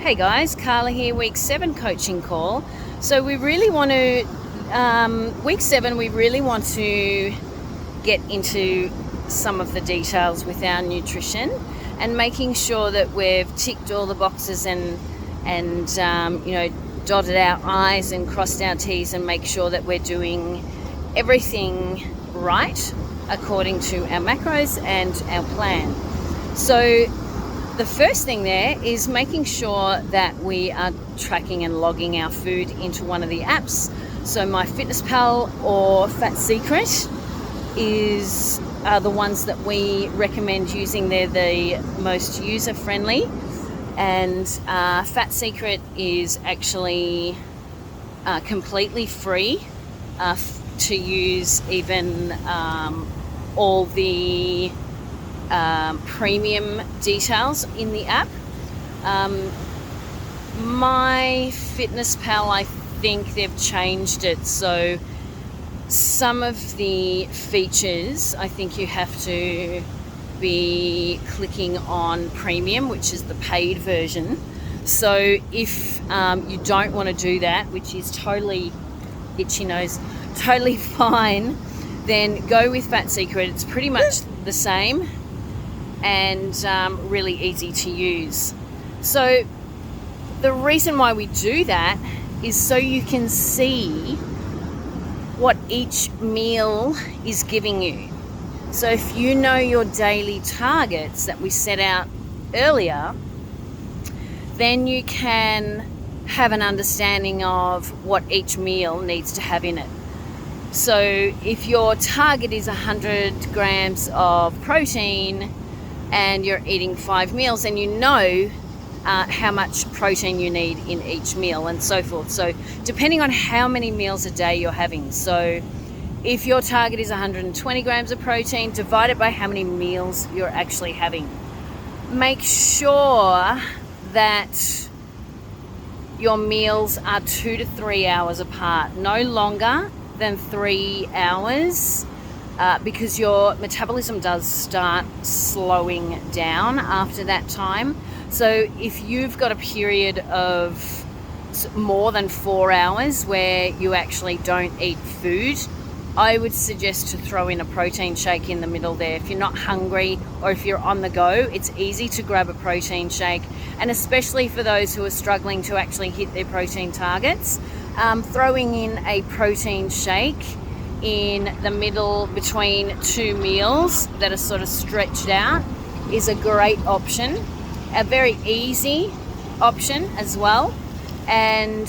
Hey guys, Carla here, week 7 coaching call. So we really want to, week 7, we really want to get into some of the details with our nutrition and making sure that we've ticked all the boxes and dotted our I's and crossed our T's and make sure that we're doing everything right according to our macros and our plan. So the first thing there is making sure that we are tracking and logging our food into one of the apps. So MyFitnessPal or Fat Secret are the ones that we recommend using. They're the most user-friendly, and Fat Secret is actually completely free to use, even all the premium details in the app. MyFitnessPal, I think they've changed it, so some of the features I think you have to be clicking on premium, which is the paid version. So if you don't want to do that, which is totally itchy nose, totally fine, then go with Fat Secret. It's pretty much the same and really easy to use. So the reason why we do that is so you can see what each meal is giving you. So if you know your daily targets that we set out earlier, then you can have an understanding of what each meal needs to have in it. So if your target is 100 grams of protein and you're eating 5 meals, and you know how much protein you need in each meal and so forth. So depending on how many meals a day you're having. So if your target is 120 grams of protein, divide it by how many meals you're actually having. Make sure that your meals are 2 to 3 hours apart, no longer than 3 hours, because your metabolism does start slowing down after that time. So if you've got a period of more than 4 hours where you actually don't eat food, I would suggest to throw in a protein shake in the middle there. If you're not hungry or if you're on the go, it's easy to grab a protein shake, and especially for those who are struggling to actually hit their protein targets, throwing in a protein shake in the middle between 2 meals that are sort of stretched out is a great option, a very easy option as well, and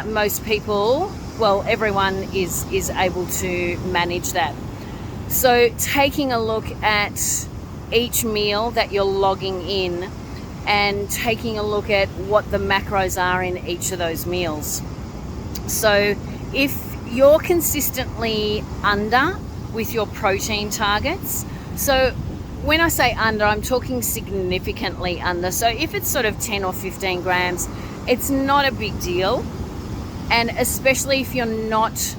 most people, well, everyone is able to manage that. So taking a look at each meal that you're logging in and taking a look at what the macros are in each of those meals. So if you're consistently under with your protein targets, so when I say under, I'm talking significantly under. So if it's sort of 10 or 15 grams, it's not a big deal. And especially if you're not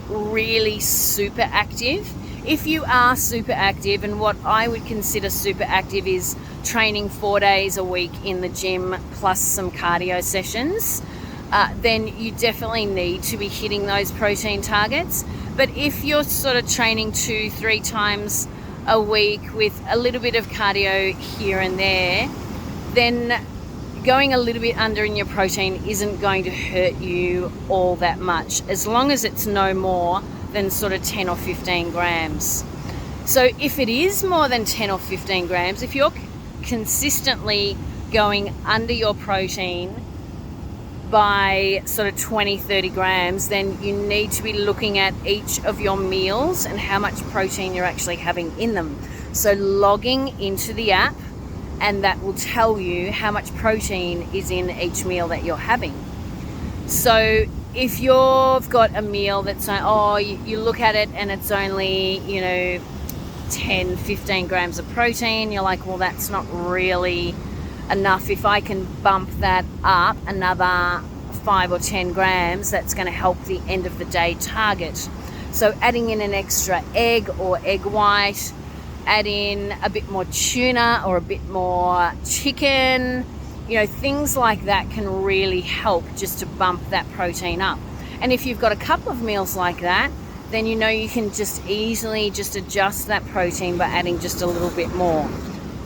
really super active. If you are super active, and what I would consider super active is training 4 days a week in the gym plus some cardio sessions, then you definitely need to be hitting those protein targets. But if you're sort of training 2-3 times a week with a little bit of cardio here and there, then going a little bit under in your protein isn't going to hurt you all that much, as long as it's no more than sort of 10 or 15 grams. So if it is more than 10 or 15 grams, if you're consistently going under your protein by sort of 20-30 grams, then you need to be looking at each of your meals and how much protein you're actually having in them. So logging into the app, and that will tell you how much protein is in each meal that you're having. So if you've got a meal that's you look at it and it's only 10-15 grams of protein, you're like, well, that's not really enough. If I can bump that up another 5 or 10 grams, that's going to help the end of the day target. So adding in an extra egg or egg white, add in a bit more tuna or a bit more chicken, things like that can really help just to bump that protein up. And if you've got a couple of meals like that, then you can just easily just adjust that protein by adding just a little bit more.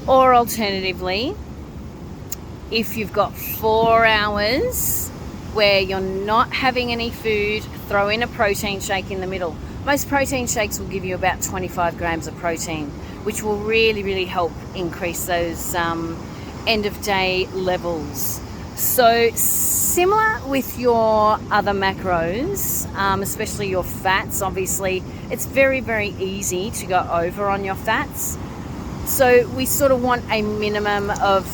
Or alternatively, if you've got 4 hours where you're not having any food, throw in a protein shake in the middle. Most protein shakes will give you about 25 grams of protein, which will really, really help increase those end of day levels. So similar with your other macros, especially your fats. Obviously it's very, very easy to go over on your fats, so we sort of want a minimum of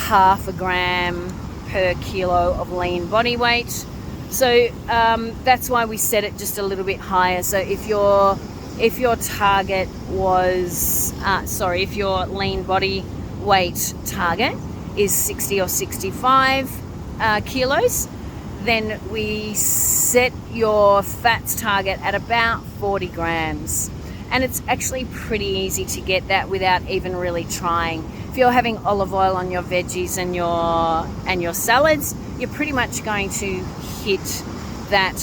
0.5 gram per kilo of lean body weight. So that's why we set it just a little bit higher. So if your target was if your lean body weight target is 60 or 65 kilos, then we set your fats target at about 40 grams. And it's actually pretty easy to get that without even really trying. If you're having olive oil on your veggies and your salads, you're pretty much going to hit that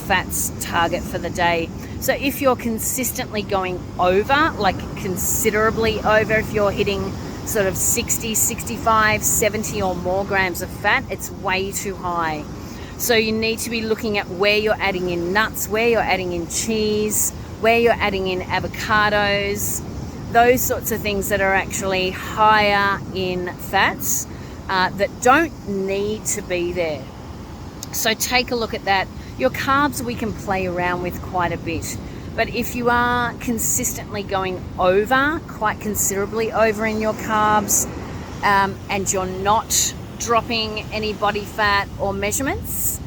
fats target for the day. So if you're consistently going over, like considerably over, if you're hitting sort of 60, 65, 70 or more grams of fat, it's way too high. So you need to be looking at where you're adding in nuts, where you're adding in cheese, where you're adding in avocados, those sorts of things that are actually higher in fats that don't need to be there. So take a look at that. Your carbs we can play around with quite a bit. But if you are consistently going over, quite considerably over in your carbs, and you're not dropping any body fat or measurements,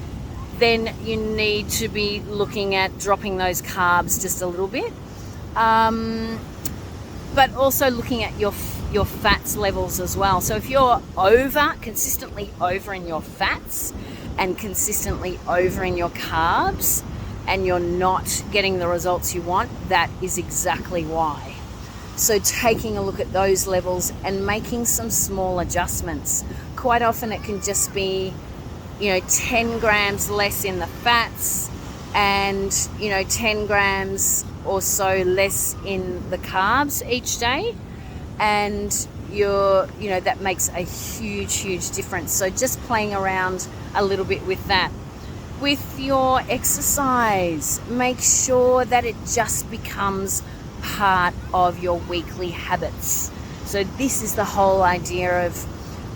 then you need to be looking at dropping those carbs just a little bit. But also looking at your fats levels as well. So if you're consistently over in your fats and consistently over in your carbs, and you're not getting the results you want, that is exactly why. So taking a look at those levels and making some small adjustments. Quite often it can just be 10 grams less in the fats and 10 grams or so less in the carbs each day, and that makes a huge difference. So just playing around a little bit with that. With your exercise, make sure that it just becomes part of your weekly habits. So this is the whole idea of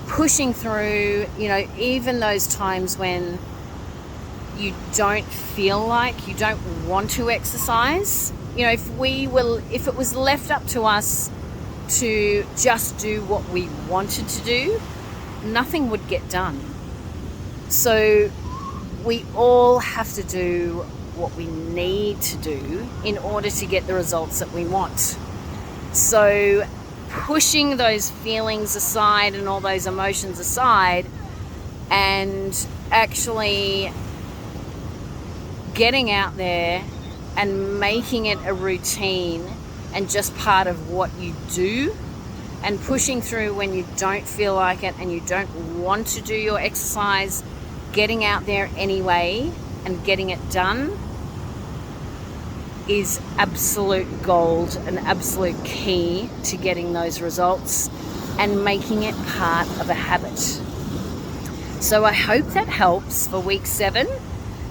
pushing through, even those times when you don't feel like, you don't want to exercise. If it was left up to us to just do what we wanted to do, nothing would get done. So we all have to do what we need to do in order to get the results that we want. So pushing those feelings aside and all those emotions aside, and actually getting out there and making it a routine and just part of what you do, and pushing through when you don't feel like it and you don't want to do your exercise, getting out there anyway and getting it done is absolute gold, an absolute key to getting those results and making it part of a habit. So I hope that helps for week 7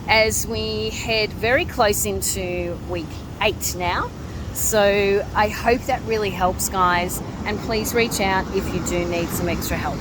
as we head very close into week 8 now. So I hope that really helps, guys, and please reach out if you do need some extra help.